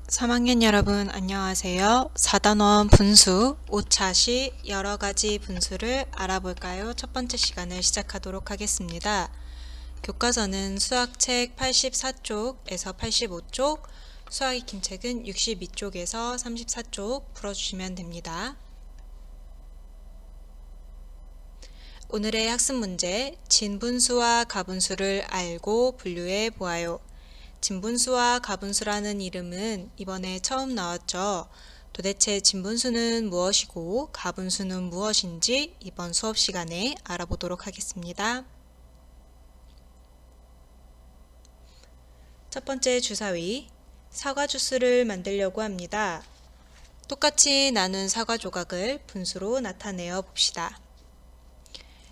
3학년 여러분 안녕하세요. 4단원 분수 5차시 여러가지 분수를 알아볼까요? 첫 번째 시간을 시작하도록 하겠습니다. 교과서는 수학책 84쪽에서 85쪽, 수학 익힘책은 62쪽에서 34쪽 풀어주시면 됩니다. 오늘의 학습 문제, 진분수와 가분수를 알고 분류해 보아요. 진분수와 가분수라는 이름은 이번에 처음 나왔죠. 도대체 진분수는 무엇이고 가분수는 무엇인지 이번 수업 시간에 알아보도록 하겠습니다. 첫 번째 주사위, 사과 주스를 만들려고 합니다. 똑같이 나눈 사과 조각을 분수로 나타내어 봅시다.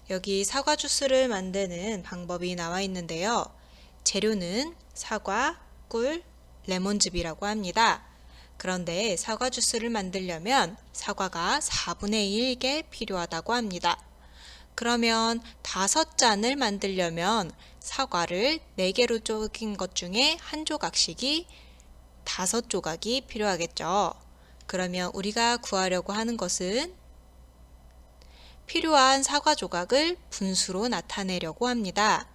여기 사과 주스를 만드는 방법이 나와 있는데요. 재료는 사과, 꿀, 레몬즙이라고 합니다. 그런데 사과 주스를 만들려면 사과가 4분의 1개 필요하다고 합니다. 그러면 5잔을 만들려면 사과를 4개로 쪼갠 것 중에 한 조각씩이 5조각이 필요하겠죠. 그러면 우리가 구하려고 하는 것은 필요한 사과 조각을 분수로 나타내려고 합니다.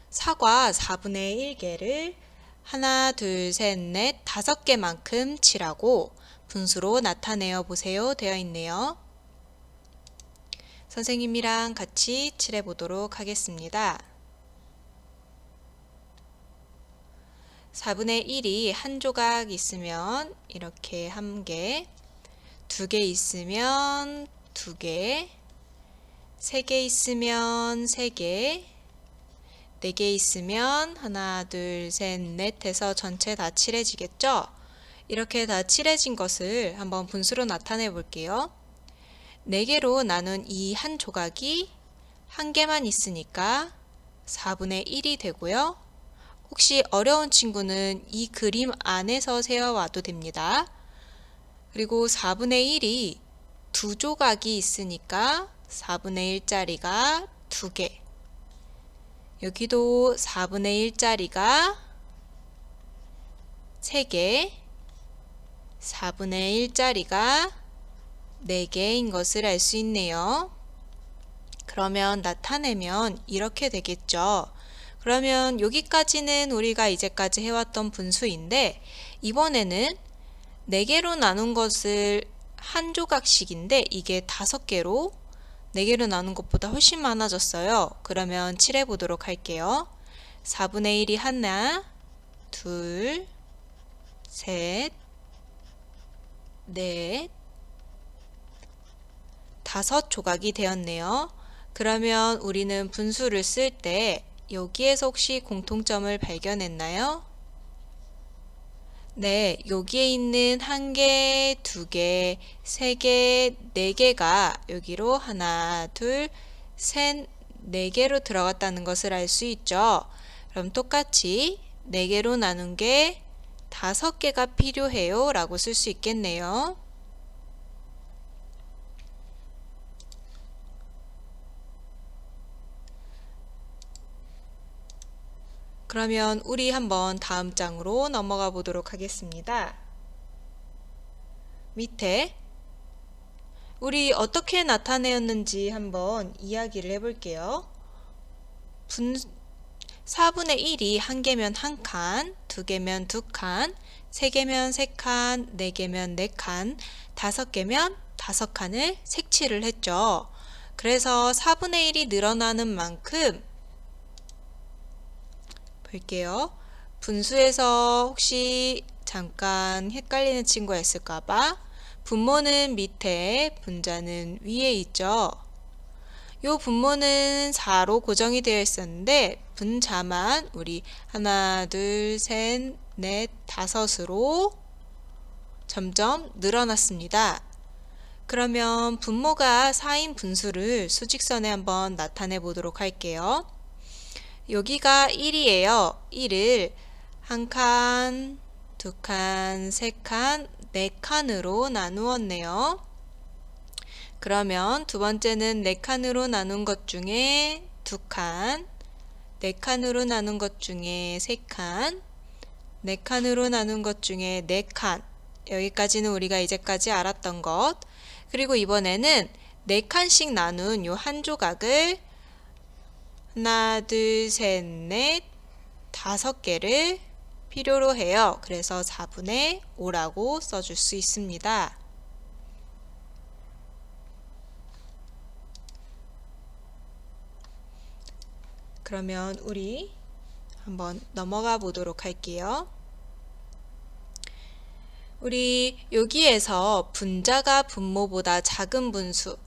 사과 4분의 1개를 하나, 둘, 셋, 넷, 5개만큼 칠하고 분수로 나타내어 보세요 되어 있네요. 선생님이랑 같이 칠해 보도록 하겠습니다. 4분의 1이 한 조각 있으면 이렇게 1개, 2개 있으면 2개, 3개 있으면 3개, 4개 있으면 하나, 둘, 셋, 넷 해서 전체 다 칠해지겠죠? 이렇게 다 칠해진 것을 한번 분수로 나타내 볼게요. 4개로 나눈 이 한 조각이 1개만 있으니까 4분의 1이 되고요. 혹시 어려운 친구는 이 그림 안에서 세어와도 됩니다. 그리고 4분의 1이 2조각이 있으니까 4분의 1짜리가 2개. 여기도 4분의 1짜리가 3개, 4분의 1짜리가 4개인 것을 알 수 있네요. 그러면 나타내면 이렇게 되겠죠. 그러면 여기까지는 우리가 이제까지 해왔던 분수인데 이번에는 4개로 나눈 것을 한 조각씩인데 이게 5개로 4개로 나눈 것보다 훨씬 많아졌어요. 그러면 칠해 보도록 할게요. 4분의 1이 하나, 둘, 셋, 넷, 5조각이 되었네요. 그러면 우리는 분수를 쓸 때 여기에서 혹시 공통점을 발견했나요? 네, 여기에 있는 1개, 2개, 3개, 4개가 여기로 하나, 둘, 셋, 4개로 들어갔다는 것을 알 수 있죠. 그럼 똑같이 4개로 나눈 게 5개가 필요해요 라고 쓸 수 있겠네요. 그러면 우리 한번 다음 장으로 넘어가 보도록 하겠습니다. 밑에 우리 어떻게 나타내었는지 한번 이야기를 해볼게요. 4분의 1이 1개면 1칸, 2개면 2칸, 3개면 3칸, 4개면 4칸, 5개면 5칸을 색칠을 했죠. 그래서 4분의 1이 늘어나는 만큼 볼게요. 분수에서 혹시 잠깐 헷갈리는 친구가 있을까봐 분모는 밑에 분자는 위에 있죠. 요 분모는 4로 고정이 되어 있었는데 분자만 우리 하나, 둘, 셋, 넷, 5으로 점점 늘어났습니다. 그러면 분모가 4인 분수를 수직선에 한번 나타내 보도록 할게요. 여기가 1이에요. 1을 1칸, 2칸, 3칸, 4칸으로 나누었네요. 그러면 두 번째는 4칸으로 나눈 것 중에 2칸, 4칸으로 나눈 것 중에 3칸, 4칸으로 나눈 것 중에 4칸. 여기까지는 우리가 이제까지 알았던 것. 그리고 이번에는 4칸씩 나눈 요 한 조각을 하나, 둘, 셋, 넷, 5개를 필요로 해요. 그래서 4분의 5라고 써줄 수 있습니다. 그러면 우리 한번 넘어가 보도록 할게요. 우리 여기에서 분자가 분모보다 작은 분수,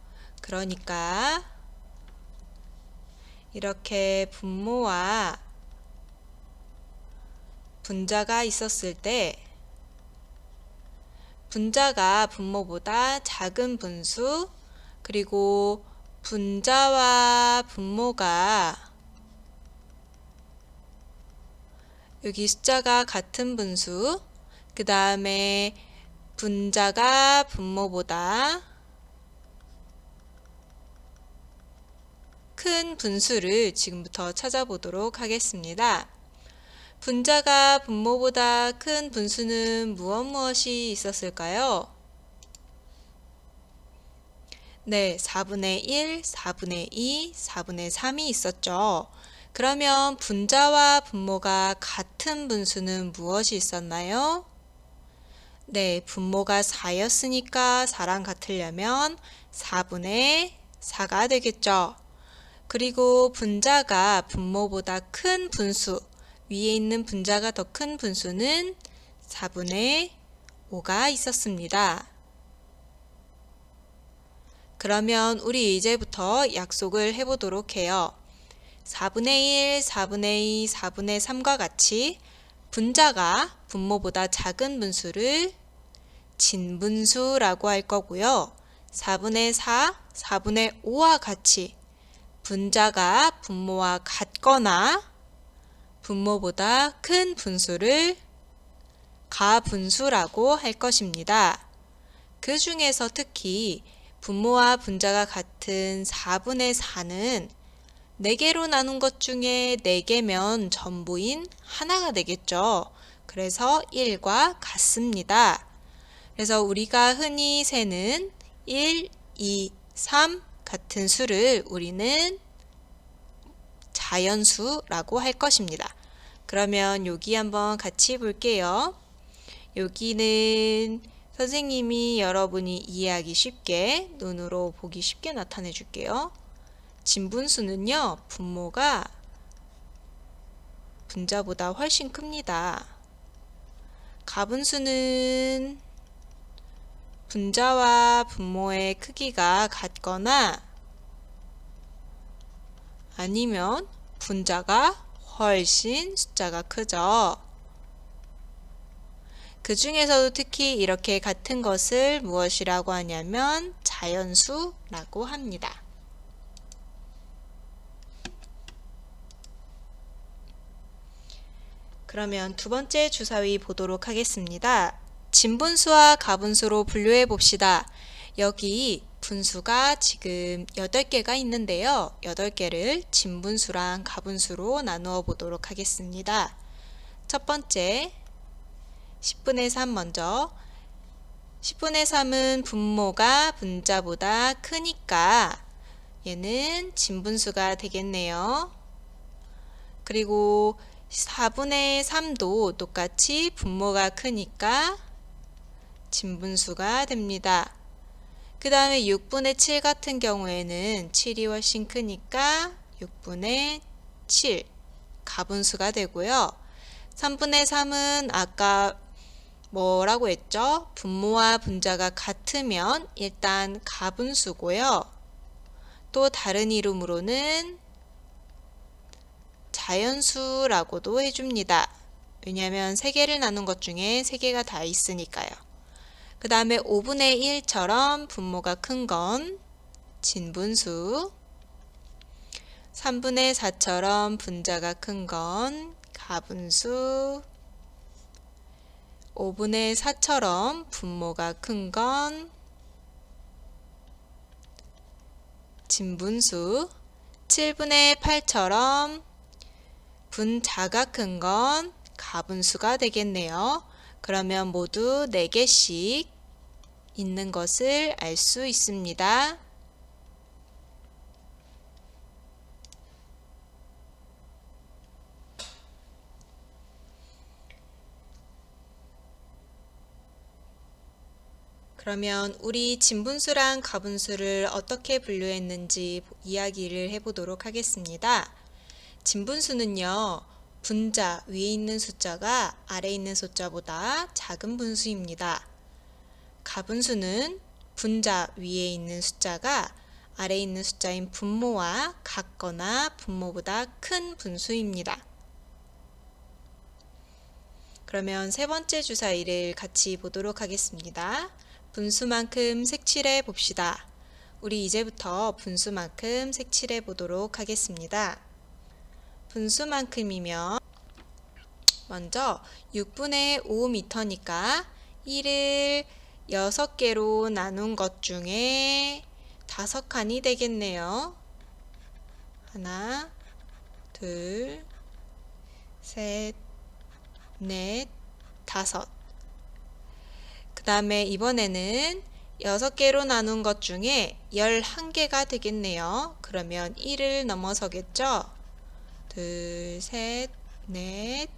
그러니까 이렇게 분모와 분자가 있었을 때 분자가 분모보다 작은 분수, 그리고 분자와 분모가 여기 숫자가 같은 분수, 그 다음에 분자가 분모보다 큰 분수를 지금부터 찾아보도록 하겠습니다. 분자가 분모보다 큰 분수는 무엇이 있었을까요? 네, 4분의 1, 4분의 2, 4분의 3이 있었죠. 그러면 분자와 분모가 같은 분수는 무엇이 있었나요? 네, 분모가 4였으니까 4랑 같으려면 4분의 4가 되겠죠. 그리고 분자가 분모보다 큰 분수, 위에 있는 분자가 더 큰 분수는 4분의 5가 있었습니다. 그러면 우리 이제부터 약속을 해보도록 해요. 4분의 1, 4분의 2, 4분의 3과 같이 분자가 분모보다 작은 분수를 진분수라고 할 거고요. 4분의 4, 4분의 5와 같이 분자가 분모와 같거나 분모보다 큰 분수를 가분수라고 할 것입니다. 그 중에서 특히 분모와 분자가 같은 4분의 4는 4개로 나눈 것 중에 4개면 전부인 하나가 되겠죠. 그래서 1과 같습니다. 그래서 우리가 흔히 세는 1, 2, 3 같은 수를 우리는 자연수라고 할 것입니다. 그러면 여기 한번 같이 볼게요. 여기는 선생님이 여러분이 이해하기 쉽게, 눈으로 보기 쉽게 나타내 줄게요. 진분수는요, 분모가 분자보다 훨씬 큽니다. 가분수는 분자와 분모의 크기가 같거나 아니면 분자가 훨씬 숫자가 크죠. 그 중에서도 특히 이렇게 같은 것을 무엇이라고 하냐면 자연수라고 합니다. 그러면 두 번째 주사위 보도록 하겠습니다. 진분수와 가분수로 분류해 봅시다. 여기 분수가 지금 8개가 있는데요. 8개를 진분수랑 가분수로 나누어 보도록 하겠습니다. 첫 번째 10분의 3 먼저. 10분의 3은 분모가 분자보다 크니까 얘는 진분수가 되겠네요. 그리고 4분의 3도 똑같이 분모가 크니까 진분수가 됩니다. 그 다음에 6분의 7 같은 경우에는 7이 훨씬 크니까 6분의 7 가분수가 되고요. 3분의 3은 아까 뭐라고 했죠? 분모와 분자가 같으면 일단 가분수고요. 또 다른 이름으로는 자연수라고도 해줍니다. 왜냐하면 3개를 나눈 것 중에 3개가 다 있으니까요. 그 다음에 5분의 1처럼 분모가 큰 건 진분수, 3분의 4처럼 분자가 큰 건 가분수, 5분의 4처럼 분모가 큰 건 진분수, 7분의 8처럼 분자가 큰 건 가분수가 되겠네요. 그러면 모두 4개씩 있는 것을 알 수 있습니다. 그러면 우리 진분수랑 가분수를 어떻게 분류했는지 이야기를 해보도록 하겠습니다. 진분수는요, 분자 위에 있는 숫자가 아래에 있는 숫자보다 작은 분수입니다. 가분수는 분자 위에 있는 숫자가 아래에 있는 숫자인 분모와 같거나 분모보다 큰 분수입니다. 그러면 세 번째 주사위를 같이 보도록 하겠습니다. 분수만큼 색칠해 봅시다. 우리 이제부터 분수만큼 색칠해 보도록 하겠습니다. 분수만큼이면 먼저 6분의 5m니까 1을 6개로 나눈 것 중에 5칸이 되겠네요. 하나, 둘, 셋, 넷, 5. 그 다음에 이번에는 6개로 나눈 것 중에 11개가 되겠네요. 그러면 1을 넘어서겠죠? 둘, 셋, 넷,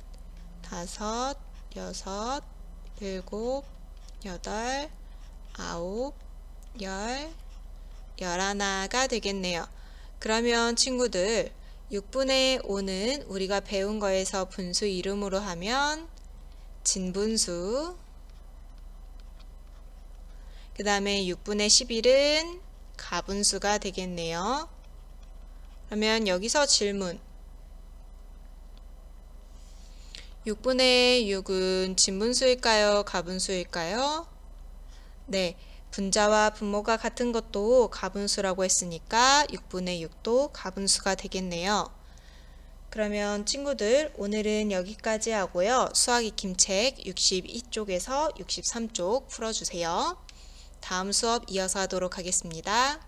5, 6, 7, 8, 9, 10, 11가 되겠네요. 그러면 친구들 6분의 5는 우리가 배운 거에서 분수 이름으로 하면 진분수, 그 다음에 6분의 11은 가분수가 되겠네요. 그러면 여기서 질문. 6분의 6은 진분수일까요? 가분수일까요? 네, 분자와 분모가 같은 것도 가분수라고 했으니까 6분의 6도 가분수가 되겠네요. 그러면 친구들 오늘은 여기까지 하고요. 수학 익힘책 62쪽에서 63쪽 풀어주세요. 다음 수업 이어서 하도록 하겠습니다.